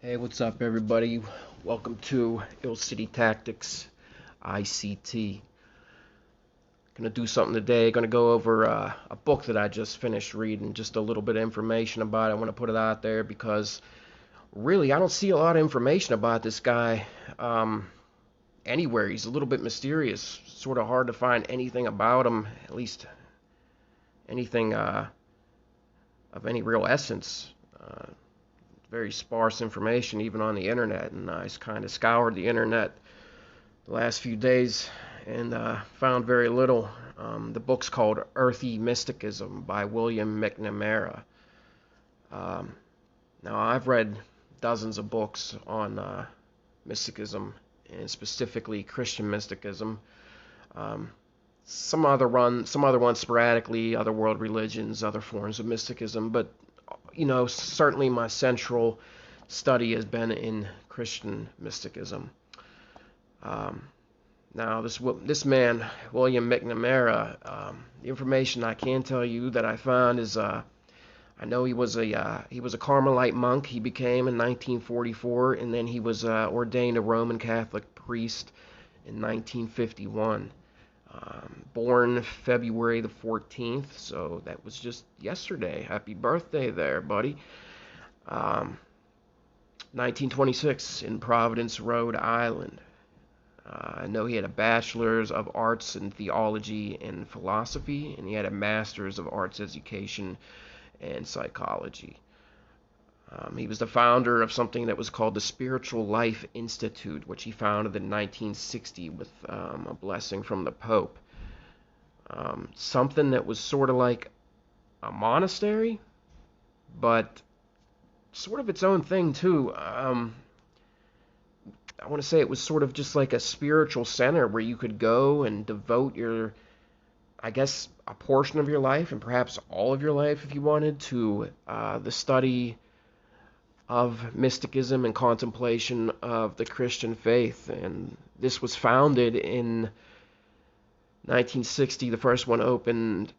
Hey, what's up, everybody? Welcome to Ill City Tactics, ICT. Gonna do something today. Gonna go over a book that I just finished reading, just a little bit of information about it. I want to put it out there because really I don't see a lot of information about this guy anywhere. He's a little bit mysterious, sort of hard to find anything about him, at least anything of any real essence. Very sparse information even on the internet, and I kind of scoured the internet the last few days and found very little. The book's called Earthy Mysticism by William McNamara. Now, I've read dozens of books on mysticism, and specifically Christian mysticism. Some other ones sporadically, other world religions, other forms of mysticism, but certainly my central study has been in Christian mysticism. Now, this man, William McNamara, the information I can tell you that I found is I know he was a Carmelite monk. He became in 1944, and then he was ordained a Roman Catholic priest in 1951. Born February the 14th, so that was just yesterday. Happy birthday there, buddy. 1926 in Providence, Rhode Island. I know he had a bachelor's of arts in theology and philosophy, and he had a master's of arts education and psychology. He was the founder of something that was called the Spiritual Life Institute, which he founded in 1960 with a blessing from the Pope. Something that was sort of like a monastery, but sort of its own thing too. I want to say it was sort of just like a spiritual center where you could go and devote a portion of your life, and perhaps all of your life if you wanted, to the study of mysticism and contemplation of the Christian faith. And this was founded in 1960. The first one opened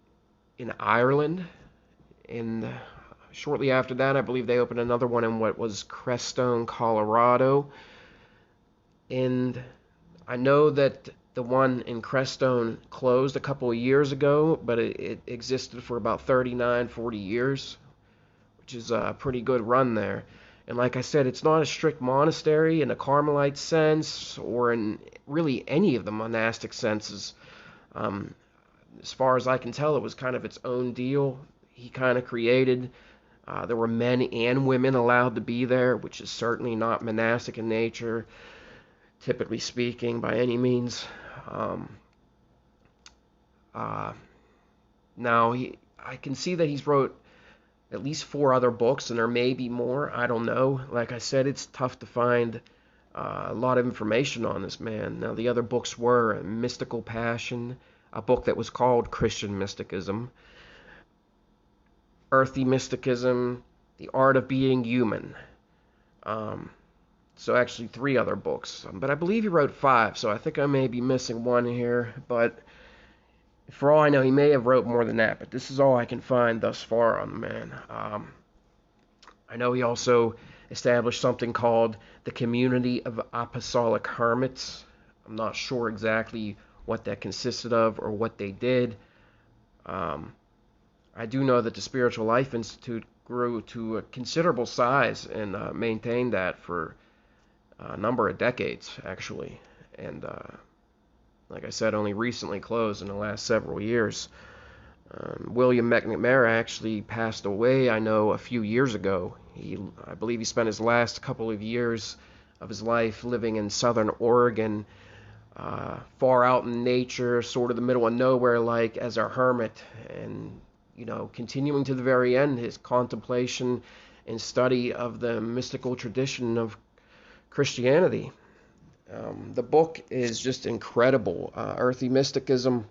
in Ireland, and shortly after that I believe they opened another one in what was Crestone, Colorado. And I know that the one in Crestone closed a couple of years ago, but it existed for about 40 years, which is a pretty good run there. And like I said, it's not a strict monastery in a Carmelite sense, or in really any of the monastic senses. As far as I can tell, it was kind of its own deal. He kind of created. There were men and women allowed to be there, which is certainly not monastic in nature, typically speaking, by any means. Now, I can see that he's wrote at least 4 other books, and there may be more. I don't know. Like I said, it's tough to find a lot of information on this man. Now, the other books were Mystical Passion, a book that was called Christian Mysticism, Earthy Mysticism, The Art of Being Human. So actually 3 other books. But I believe he wrote 5, so I think I may be missing one here. But for all I know, he may have wrote more than that. But this is all I can find thus far on the man. I know he also established something called the Community of Apostolic Hermits. I'm not sure exactly what that consisted of or what they did. I do know that the Spiritual Life Institute grew to a considerable size and maintained that for a number of decades, actually. And like I said, only recently closed in the last several years. William McNamara actually passed away, I know, a few years ago. I believe he spent his last couple of years of his life living in southern Oregon, far out in nature, sort of the middle of nowhere, like as a hermit, and continuing to the very end his contemplation and study of the mystical tradition of Christianity. The book is just incredible. Earthy Mysticism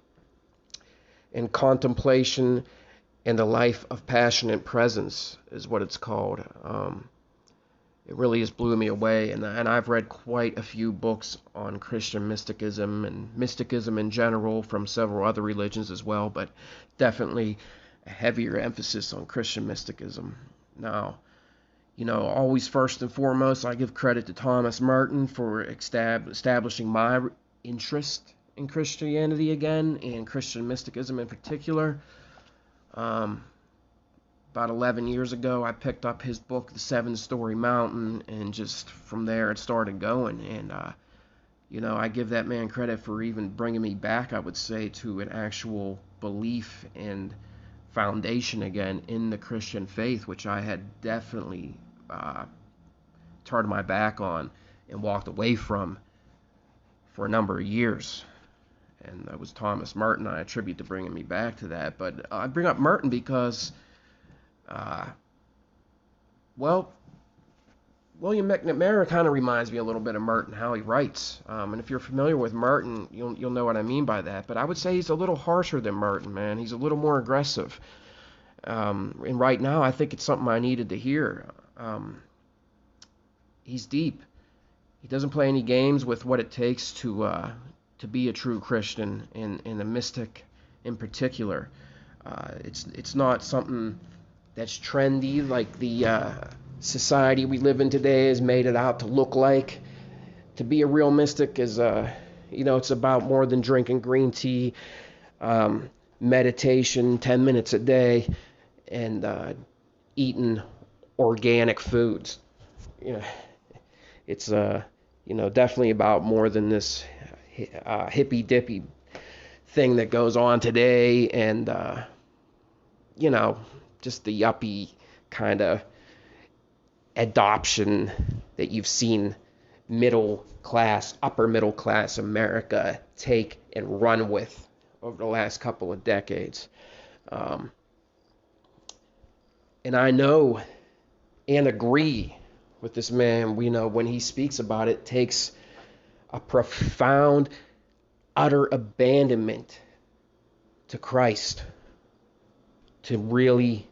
and Contemplation and the Life of Passionate Presence is what it's called. It really just blew me away, and I've read quite a few books on Christian mysticism and mysticism in general from several other religions as well, but definitely a heavier emphasis on Christian mysticism. Now, Always first and foremost, I give credit to Thomas Merton for establishing my interest in Christianity again, and Christian mysticism in particular. About 11 years ago, I picked up his book, The Seven-Story Mountain, and just from there it started going. And, I give that man credit for even bringing me back, I would say, to an actual belief and foundation again in the Christian faith, which I had definitely turned my back on and walked away from for a number of years. And that was Thomas Merton. I attribute to bringing me back to that. But I bring up Merton because, William McNamara kind of reminds me a little bit of Merton, how he writes. And if you're familiar with Merton, you'll know what I mean by that. But I would say he's a little harsher than Merton, man. He's a little more aggressive. And right now, I think it's something I needed to hear. He's deep. He doesn't play any games with what it takes to be a true Christian and a mystic in particular. It's not something that's trendy like the society we live in today has made it out to look like. To be a real mystic is, it's about more than drinking green tea, meditation, 10 minutes a day, and eating organic foods. It's definitely about more than this hippy dippy thing that goes on today, and just the yuppie kind of adoption that you've seen upper middle class America take and run with over the last couple of decades. And I know and agree with this man. When he speaks about it, takes a profound, utter abandonment to Christ to really,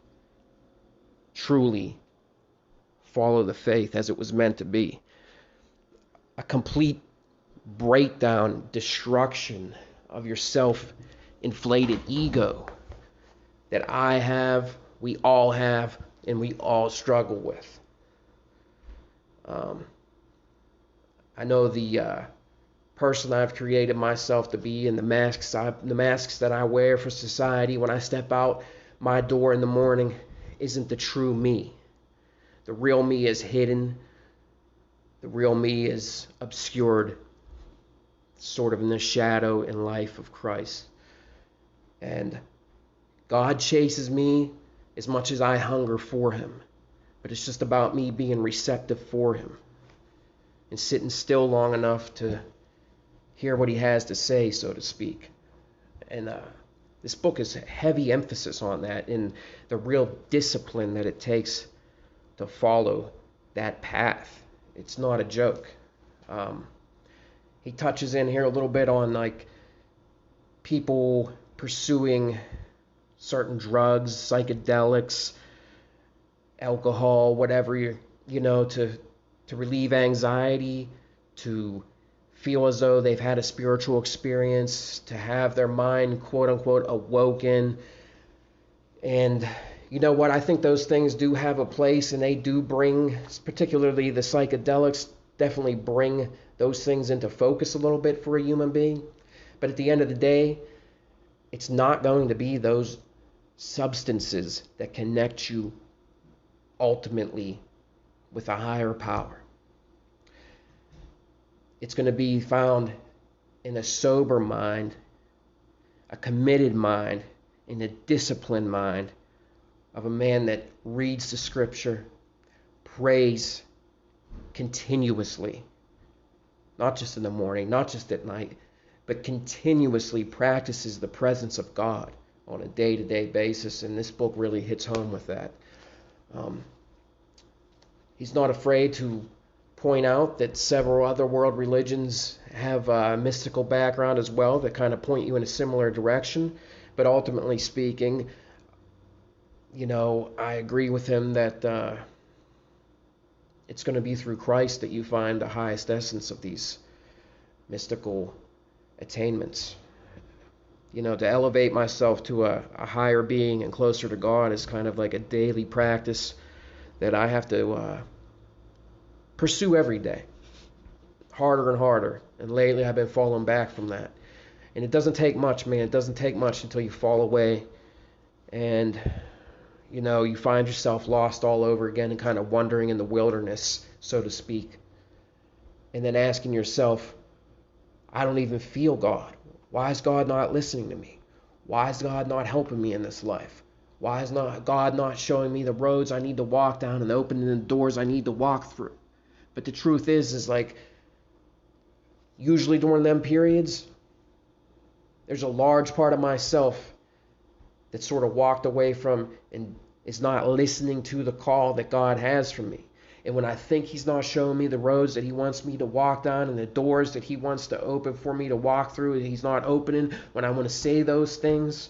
truly follow the faith as it was meant to be. A complete breakdown, destruction of your self-inflated ego that I have, we all have, and we all struggle with. I know the person I've created myself to be, and the masks that I wear for society when I step out my door in the morning isn't the true me. The real me is hidden. The real me is obscured, sort of in the shadow and life of Christ. And God chases me as much as I hunger for him. But it's just about me being receptive for him and sitting still long enough to hear what he has to say, so to speak. And this book is heavy emphasis on that and the real discipline that it takes to follow that path. It's not a joke. He touches in here a little bit on like people pursuing certain drugs, psychedelics, alcohol, whatever, to relieve anxiety, to feel as though they've had a spiritual experience, to have their mind, quote unquote, awoken. And you know what? I think those things do have a place, and they do bring, particularly the psychedelics, definitely bring those things into focus a little bit for a human being. But at the end of the day, it's not going to be those substances that connect you ultimately with a higher power. It's going to be found in a sober mind, a committed mind, in a disciplined mind of a man that reads the scripture, prays continuously, not just in the morning, not just at night, but continuously practices the presence of God on a day-to-day basis. And this book really hits home with that. He's not afraid to point out that several other world religions have a mystical background as well that kind of point you in a similar direction. But ultimately speaking, I agree with him that it's going to be through Christ that you find the highest essence of these mystical attainments. To elevate myself to a higher being and closer to God is kind of like a daily practice that I have to pursue every day, harder and harder. And lately I've been falling back from that. And it doesn't take much, man. It doesn't take much until you fall away and, you find yourself lost all over again and kind of wandering in the wilderness, so to speak. And then asking yourself, I don't even feel God. Why is God not listening to me? Why is God not helping me in this life? Why is God not showing me the roads I need to walk down and opening the doors I need to walk through? But the truth is like, usually during them periods, there's a large part of myself that sort of walked away from and is not listening to the call that God has for me. And when I think he's not showing me the roads that he wants me to walk down and the doors that he wants to open for me to walk through, and he's not opening, when I want to say those things,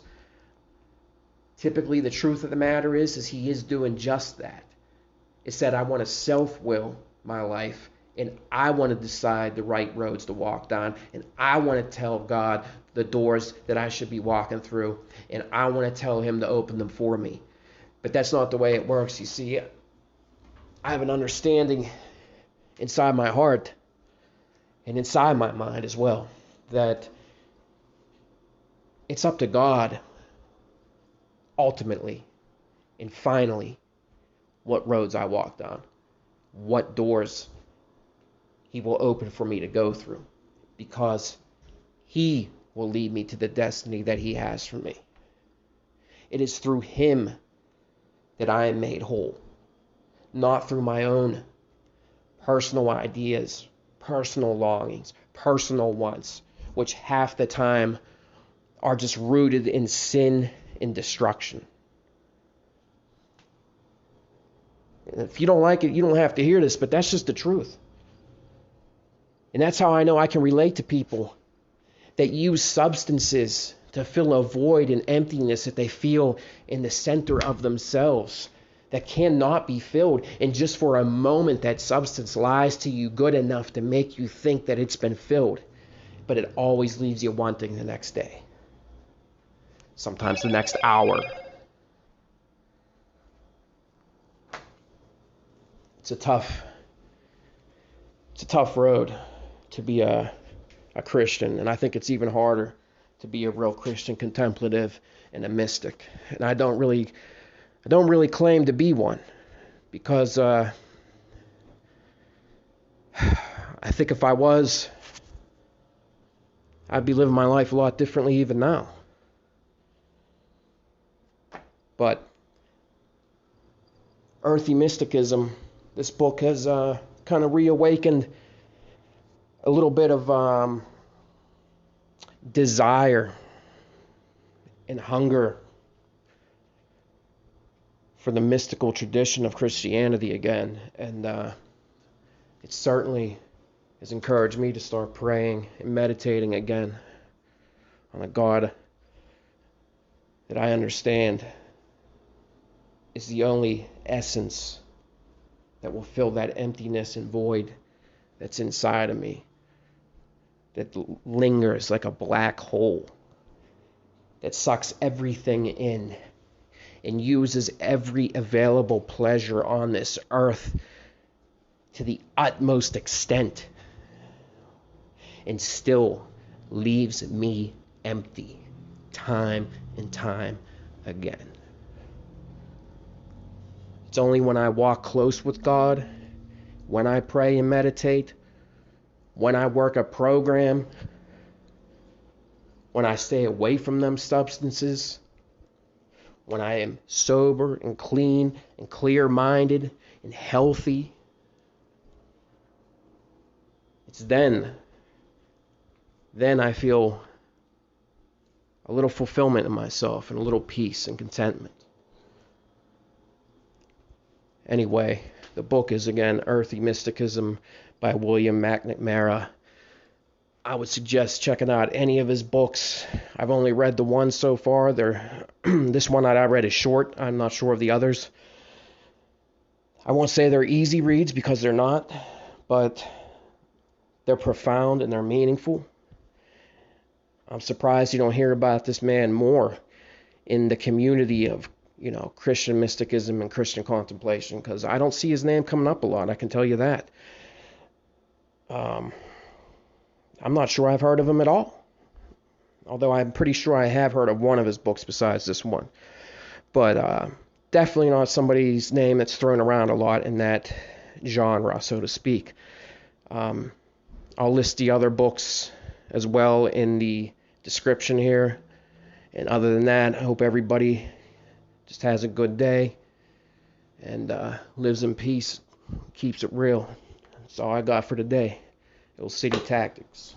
typically the truth of the matter is he is doing just that. It's that I want to self-will my life, and I want to decide the right roads to walk down, and I want to tell God the doors that I should be walking through, and I want to tell him to open them for me. But that's not the way it works. You see, I have an understanding inside my heart and inside my mind as well that it's up to God ultimately and finally what roads I walk down, what doors he will open for me to go through, because he will lead me to the destiny that he has for me. It is through him that I am made whole, not through my own personal ideas, personal longings, personal wants, which half the time are just rooted in sin and destruction. And if you don't like it, you don't have to hear this, but that's just the truth. And that's how I know I can relate to people that use substances to fill a void and emptiness that they feel in the center of themselves that cannot be filled. And just for a moment, that substance lies to you good enough to make you think that it's been filled. But it always leaves you wanting the next day. Sometimes the next hour. It's a tough road to be a Christian. And I think it's even harder to be a real Christian contemplative and a mystic. And I don't really claim to be one, because I think if I was, I'd be living my life a lot differently even now. But Earthy Mysticism, this book has kind of reawakened a little bit of desire and hunger for the mystical tradition of Christianity again. And it certainly has encouraged me to start praying and meditating again on a God that I understand is the only essence that will fill that emptiness and void that's inside of me, that lingers like a black hole, that sucks everything in and uses every available pleasure on this earth to the utmost extent, and still leaves me empty time and time again. It's only when I walk close with God, when I pray and meditate, when I work a program, when I stay away from them substances, when I am sober and clean and clear-minded and healthy, it's then I feel a little fulfillment in myself and a little peace and contentment. Anyway, the book is again Earthy Mysticism by William McNamara. I would suggest checking out any of his books. I've only read the one so far. This one that I read is short. I'm not sure of the others. I won't say they're easy reads because they're not, but they're profound and they're meaningful. I'm surprised you don't hear about this man more in the community of, Christian mysticism and Christian contemplation, because I don't see his name coming up a lot, I can tell you that. I'm not sure I've heard of him at all, although I'm pretty sure I have heard of one of his books besides this one. But definitely not somebody's name that's thrown around a lot in that genre, so to speak. I'll list the other books as well in the description here. And other than that, I hope everybody just has a good day and lives in peace, keeps it real. That's all I got for today. Little City Tactics.